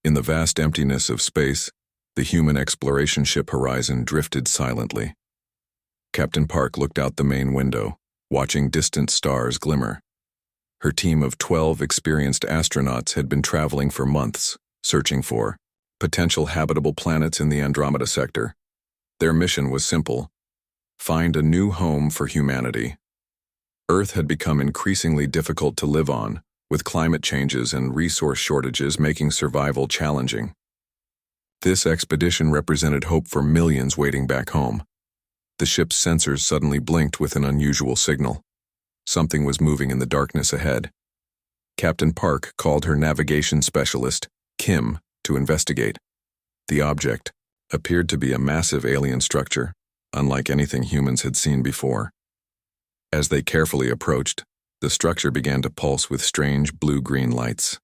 In the vast emptiness of space, the human exploration ship Horizon drifted silently. Captain Park looked out the main window, watching distant stars glimmer. Her team of 12 experienced astronauts had been traveling for months, searching for potential habitable planets in the Andromeda sector. Their mission was simple: find a new home for humanity. Earth had become increasingly difficult to live on, with climate changes and resource shortages making survival challenging. This expedition represented hope for millions waiting back home. The ship's sensors suddenly blinked with an unusual signal. Something was moving in the darkness ahead. Captain Park called her navigation specialist, Kim, to investigate. The object appeared to be a massive alien structure, unlike anything humans had seen before. As they carefully approached, the structure began to pulse with strange blue-green lights.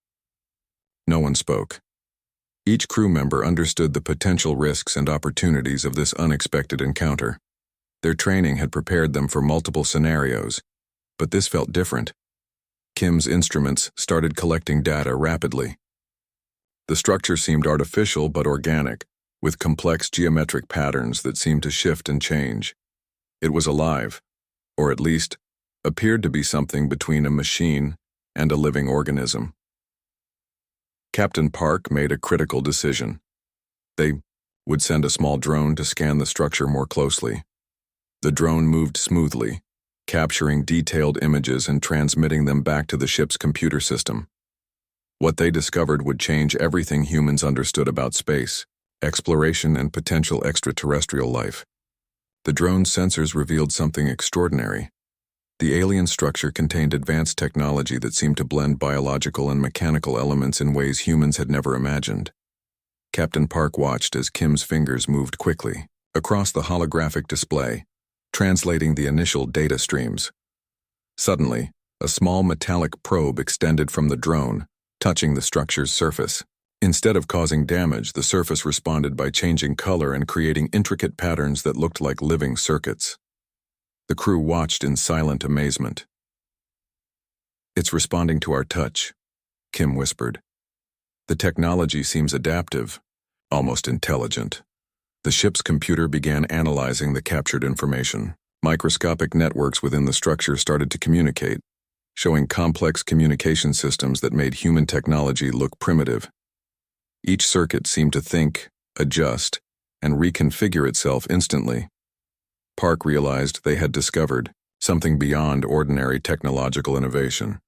No one spoke. Each crew member understood the potential risks and opportunities of this unexpected encounter. Their training had prepared them for multiple scenarios, but this felt different. Kim's instruments started collecting data rapidly. The structure seemed artificial but organic, with complex geometric patterns that seemed to shift and change. It was alive, or at least appeared to be something between a machine and a living organism. Captain Park made a critical decision. They would send a small drone to scan the structure more closely. The drone moved smoothly, capturing detailed images and transmitting them back to the ship's computer system. What they discovered would change everything humans understood about space, exploration, and potential extraterrestrial life. The drone's sensors revealed something extraordinary. The alien structure contained advanced technology that seemed to blend biological and mechanical elements in ways humans had never imagined. Captain Park watched as Kim's fingers moved quickly across the holographic display, translating the initial data streams. Suddenly, a small metallic probe extended from the drone, touching the structure's surface. Instead of causing damage, the surface responded by changing color and creating intricate patterns that looked like living circuits. The crew watched in silent amazement. "It's responding to our touch," Kim whispered. "The technology seems adaptive, almost intelligent." The ship's computer began analyzing the captured information. Microscopic networks within the structure started to communicate, showing complex communication systems that made human technology look primitive. Each circuit seemed to think, adjust, and reconfigure itself instantly. Park realized they had discovered something beyond ordinary technological innovation.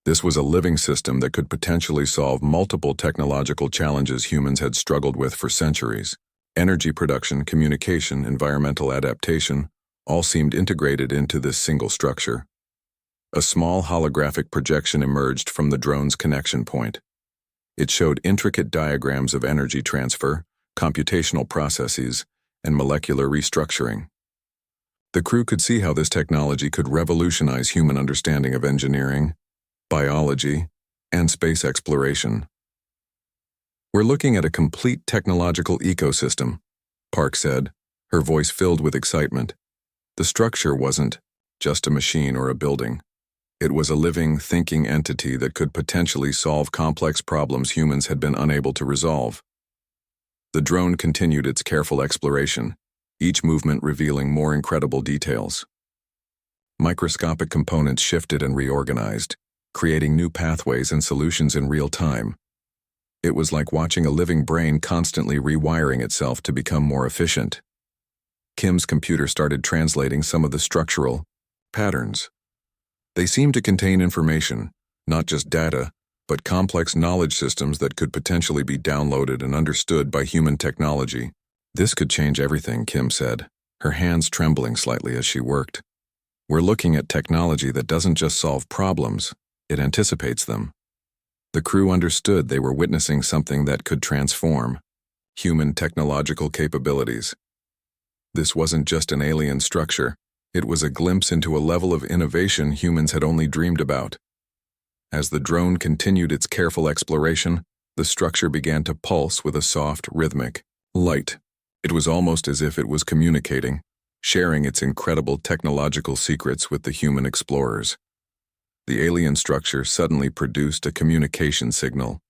This was a living system that could potentially solve multiple technological challenges humans had struggled with for centuries. Energy production, communication, environmental adaptation, all seemed integrated into this single structure. A small holographic projection emerged from the drone's connection point. It showed intricate diagrams of energy transfer, computational processes, and molecular restructuring. The crew could see how this technology could revolutionize human understanding of engineering, biology, and space exploration. "We're looking at a complete technological ecosystem," Park said, her voice filled with excitement. The structure wasn't just a machine or a building. It was a living, thinking entity that could potentially solve complex problems humans had been unable to resolve. The drone continued its careful exploration, each movement revealing more incredible details. Microscopic components shifted and reorganized, creating new pathways and solutions in real time. It was like watching a living brain constantly rewiring itself to become more efficient. Kim's computer started translating some of the structural patterns. They seemed to contain information, not just data, but complex knowledge systems that could potentially be downloaded and understood by human technology. "This could change everything," Kim said, her hands trembling slightly as she worked. "We're looking at technology that doesn't just solve problems, it anticipates them." The crew understood they were witnessing something that could transform human technological capabilities. This wasn't just an alien structure, it was a glimpse into a level of innovation humans had only dreamed about. As the drone continued its careful exploration, the structure began to pulse with a soft, rhythmic light. It was almost as if it was communicating, sharing its incredible technological secrets with the human explorers. The alien structure suddenly produced a communication signal.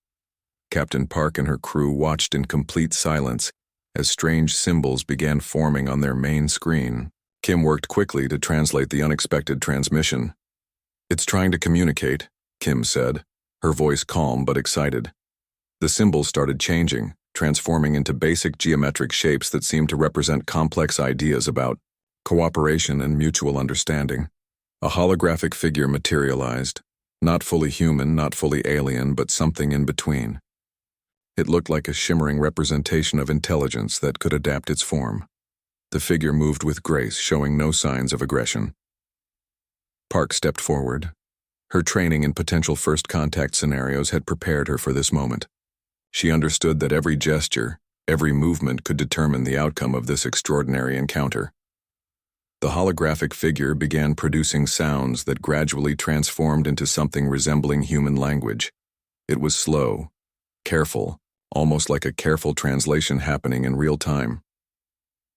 Captain Park and her crew watched in complete silence as strange symbols began forming on their main screen. Kim worked quickly to translate the unexpected transmission. "It's trying to communicate," Kim said, her voice calm but excited. The symbols started changing, transforming into basic geometric shapes that seemed to represent complex ideas about cooperation and mutual understanding. A holographic figure materialized, not fully human, not fully alien, but something in between. It looked like a shimmering representation of intelligence that could adapt its form. The figure moved with grace, showing no signs of aggression. Park stepped forward. Her training in potential first contact scenarios had prepared her for this moment. She understood that every gesture, every movement could determine the outcome of this extraordinary encounter. The holographic figure began producing sounds that gradually transformed into something resembling human language. It was slow, careful, almost like a careful translation happening in real time.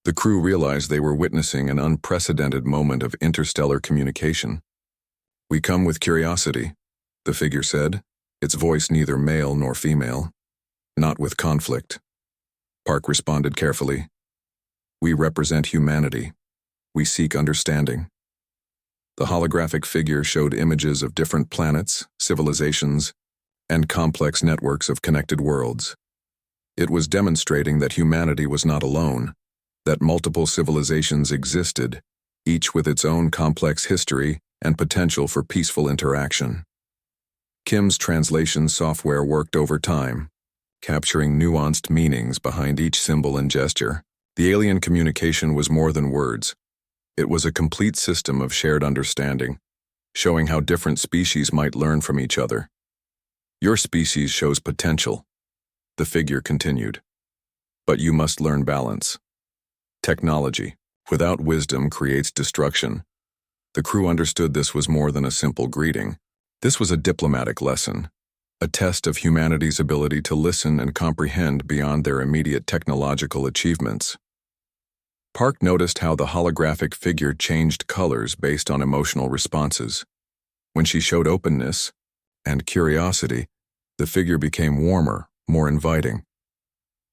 The crew realized they were witnessing an unprecedented moment of interstellar communication. "We come with curiosity," the figure said, its voice neither male nor female. "Not with conflict." Park responded carefully. "We represent humanity. We seek understanding." The holographic figure showed images of different planets, civilizations, and complex networks of connected worlds. It was demonstrating that humanity was not alone, that multiple civilizations existed, each with its own complex history and potential for peaceful interaction. Kim's translation software worked over time, capturing nuanced meanings behind each symbol and gesture. The alien communication was more than words. It was a complete system of shared understanding, showing how different species might learn from each other. "Your species shows potential," the figure continued. "But you must learn balance. Technology, without wisdom, creates destruction." The crew understood this was more than a simple greeting. This was a diplomatic lesson, a test of humanity's ability to listen and comprehend beyond their immediate technological achievements. Park noticed how the holographic figure changed colors based on emotional responses. When she showed openness and curiosity, the figure became warmer, more inviting.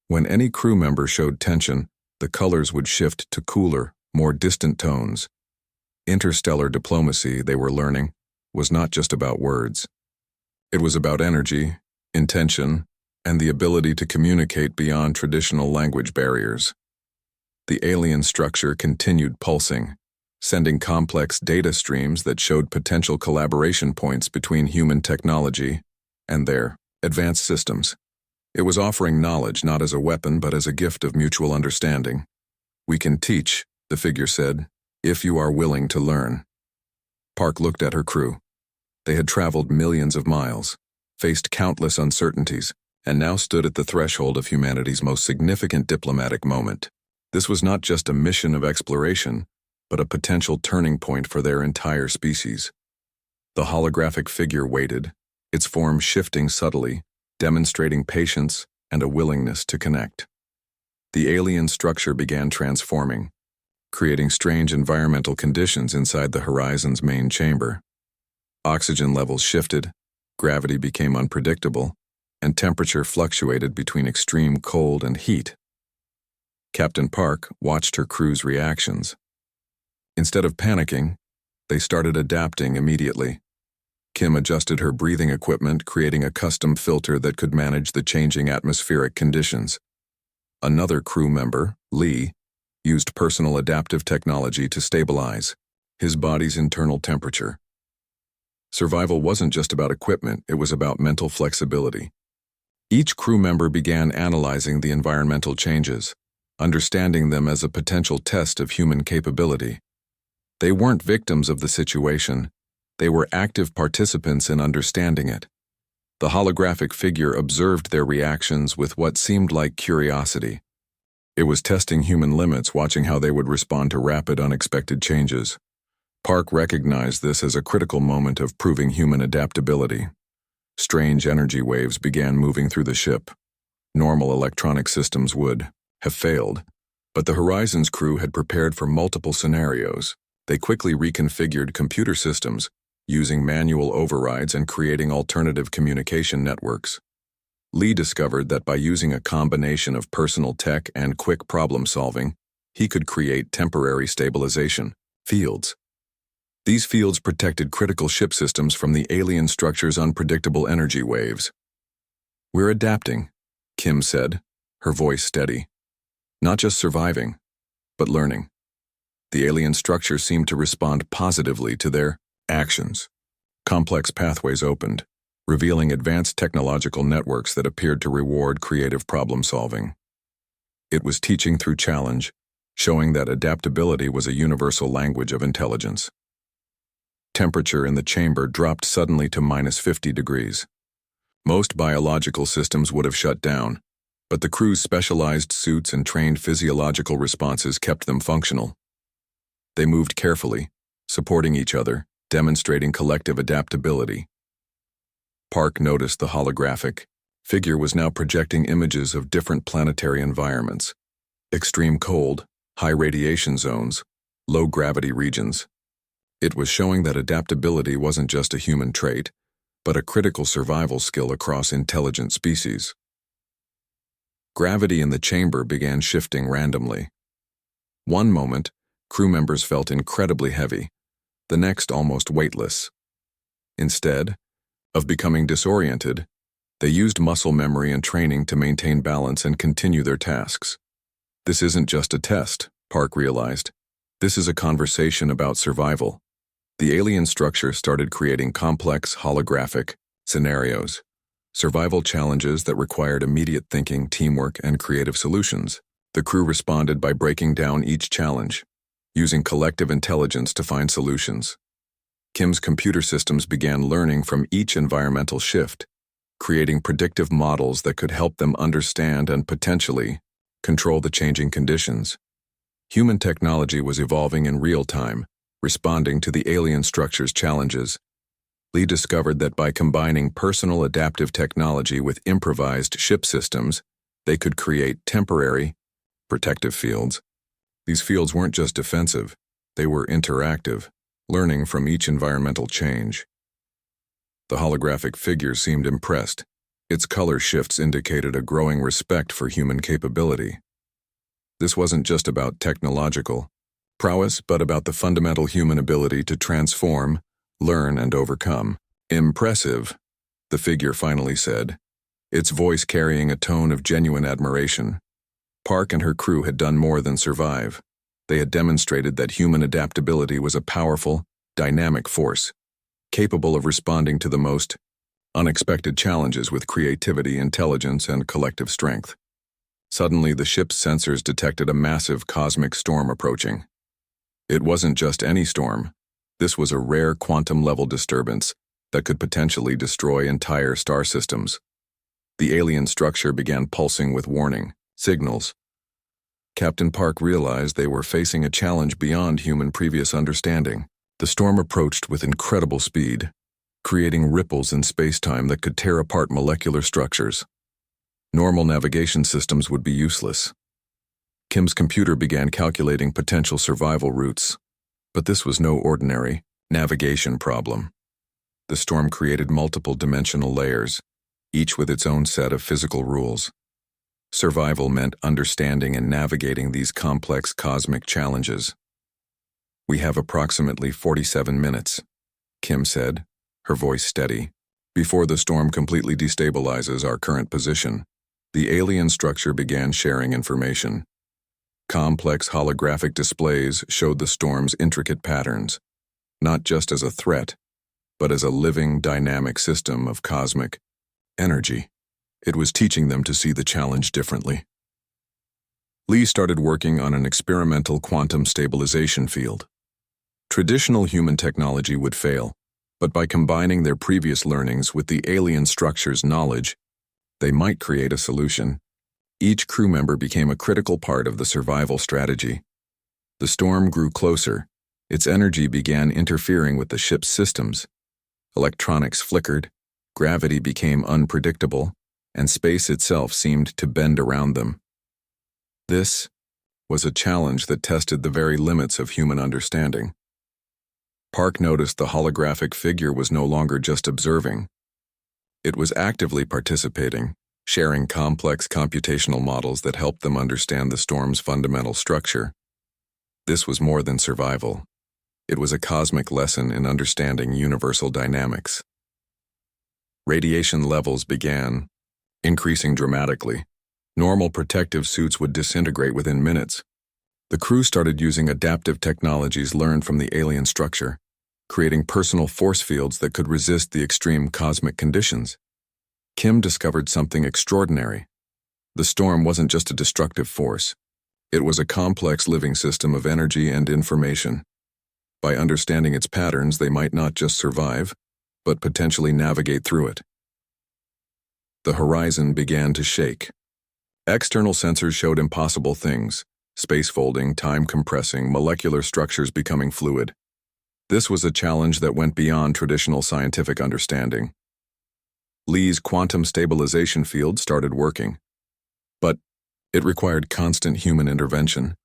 When any crew member showed tension, the colors would shift to cooler, more distant tones. Interstellar diplomacy, they were learning, was not just about words. It was about energy, intention, and the ability to communicate beyond traditional language barriers. The alien structure continued pulsing, sending complex data streams that showed potential collaboration points between human technology and their advanced systems. It was offering knowledge not as a weapon but as a gift of mutual understanding. "We can teach," the figure said, "if you are willing to learn." Park looked at her crew. They had traveled millions of miles, faced countless uncertainties, and now stood at the threshold of humanity's most significant diplomatic moment. This was not just a mission of exploration, but a potential turning point for their entire species. The holographic figure waited, its form shifting subtly, demonstrating patience and a willingness to connect. The alien structure began transforming, creating strange environmental conditions inside the Horizon's main chamber. Oxygen levels shifted, gravity became unpredictable, and temperature fluctuated between extreme cold and heat. Captain Park watched her crew's reactions. Instead of panicking, they started adapting immediately. Kim adjusted her breathing equipment, creating a custom filter that could manage the changing atmospheric conditions. Another crew member, Lee, used personal adaptive technology to stabilize his body's internal temperature. Survival wasn't just about equipment, it was about mental flexibility. Each crew member began analyzing the environmental changes, understanding them as a potential test of human capability. They weren't victims of the situation. They were active participants in understanding it. The holographic figure observed their reactions with what seemed like curiosity. It was testing human limits, watching how they would respond to rapid, unexpected changes. Park recognized this as a critical moment of proving human adaptability. Strange energy waves began moving through the ship. Normal electronic systems would have failed, but the Horizon's crew had prepared for multiple scenarios. They quickly reconfigured computer systems, using manual overrides and creating alternative communication networks. Lee discovered that by using a combination of personal tech and quick problem-solving, he could create temporary stabilization fields. These fields protected critical ship systems from the alien structure's unpredictable energy waves. "We're adapting," Kim said, her voice steady. "Not just surviving, but learning." The alien structure seemed to respond positively to their actions. Complex pathways opened, revealing advanced technological networks that appeared to reward creative problem-solving. It was teaching through challenge, showing that adaptability was a universal language of intelligence. Temperature in the chamber dropped suddenly to -50 degrees. Most biological systems would have shut down, but the crew's specialized suits and trained physiological responses kept them functional. They moved carefully, supporting each other, demonstrating collective adaptability. Park noticed the holographic figure was now projecting images of different planetary environments: extreme cold, high radiation zones, low gravity regions. It was showing that adaptability wasn't just a human trait, but a critical survival skill across intelligent species. Gravity in the chamber began shifting randomly. One moment, crew members felt incredibly heavy, the next almost weightless. Instead of becoming disoriented, they used muscle memory and training to maintain balance and continue their tasks. This isn't just a test, Park realized. This is a conversation about survival. The alien structure started creating complex, holographic scenarios, survival challenges that required immediate thinking, teamwork, and creative solutions. The crew responded by breaking down each challenge, using collective intelligence to find solutions. Kim's computer systems began learning from each environmental shift, creating predictive models that could help them understand and potentially control the changing conditions. Human technology was evolving in real time, responding to the alien structure's challenges. Lee discovered that by combining personal adaptive technology with improvised ship systems, they could create temporary, protective fields. These fields weren't just defensive, they were interactive, learning from each environmental change. The holographic figure seemed impressed. Its color shifts indicated a growing respect for human capability. This wasn't just about technological prowess, but about the fundamental human ability to transform, learn, and overcome. "Impressive," the figure finally said, its voice carrying a tone of genuine admiration. Park and her crew had done more than survive. They had demonstrated that human adaptability was a powerful, dynamic force, capable of responding to the most unexpected challenges with creativity, intelligence, and collective strength. Suddenly, the ship's sensors detected a massive cosmic storm approaching. It wasn't just any storm. This was a rare quantum-level disturbance that could potentially destroy entire star systems. The alien structure began pulsing with warning signals. Captain Park realized they were facing a challenge beyond human previous understanding. The storm approached with incredible speed, creating ripples in space-time that could tear apart molecular structures. Normal navigation systems would be useless. Kim's computer began calculating potential survival routes, but this was no ordinary navigation problem. The storm created multiple dimensional layers, each with its own set of physical rules. Survival meant understanding and navigating these complex cosmic challenges. "We have approximately 47 minutes, Kim said, her voice steady, "before the storm completely destabilizes our current position." The alien structure began sharing information. Complex holographic displays showed the storm's intricate patterns, not just as a threat, but as a living, dynamic system of cosmic energy. It was teaching them to see the challenge differently. Lee started working on an experimental quantum stabilization field. Traditional human technology would fail, but by combining their previous learnings with the alien structure's knowledge, they might create a solution. Each crew member became a critical part of the survival strategy. The storm grew closer. Its energy began interfering with the ship's systems. Electronics flickered, gravity became unpredictable, and space itself seemed to bend around them. This was a challenge that tested the very limits of human understanding. Park noticed the holographic figure was no longer just observing. It was actively participating, sharing complex computational models that helped them understand the storm's fundamental structure. This was more than survival. It was a cosmic lesson in understanding universal dynamics. Radiation levels began increasing dramatically. Normal protective suits would disintegrate within minutes. The crew started using adaptive technologies learned from the alien structure, creating personal force fields that could resist the extreme cosmic conditions. Kim discovered something extraordinary. The storm wasn't just a destructive force. It was a complex living system of energy and information. By understanding its patterns, they might not just survive, but potentially navigate through it. The horizon began to shake. External sensors showed impossible things: space folding, time compressing, molecular structures becoming fluid. This was a challenge that went beyond traditional scientific understanding. Lee's quantum stabilization field started working. But it required constant human intervention,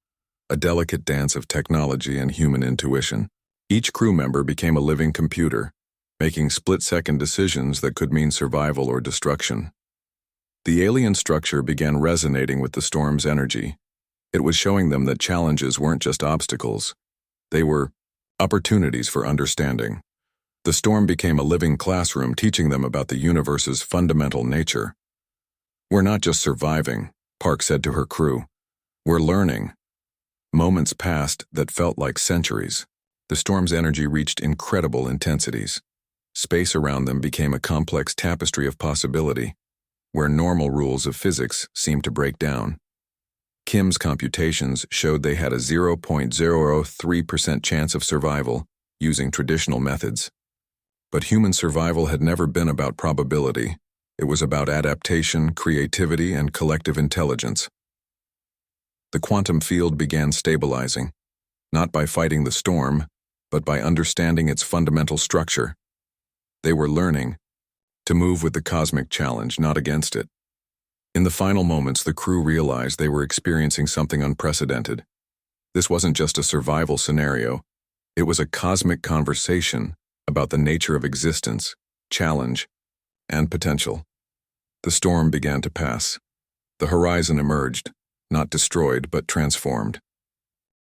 a delicate dance of technology and human intuition. Each crew member became a living computer, making split-second decisions that could mean survival or destruction. The alien structure began resonating with the storm's energy. It was showing them that challenges weren't just obstacles. They were opportunities for understanding. The storm became a living classroom, teaching them about the universe's fundamental nature. "We're not just surviving," Park said to her crew. "We're learning." Moments passed that felt like centuries. The storm's energy reached incredible intensities. Space around them became a complex tapestry of possibility, where normal rules of physics seemed to break down. Kim's computations showed they had a 0.003% chance of survival using traditional methods. But human survival had never been about probability. It was about adaptation, creativity, and collective intelligence. The quantum field began stabilizing, not by fighting the storm, but by understanding its fundamental structure. They were learning to move with the cosmic challenge, not against it. In the final moments, the crew realized they were experiencing something unprecedented. This wasn't just a survival scenario. It was a cosmic conversation about the nature of existence, challenge, and potential. The storm began to pass. The horizon emerged, not destroyed but transformed.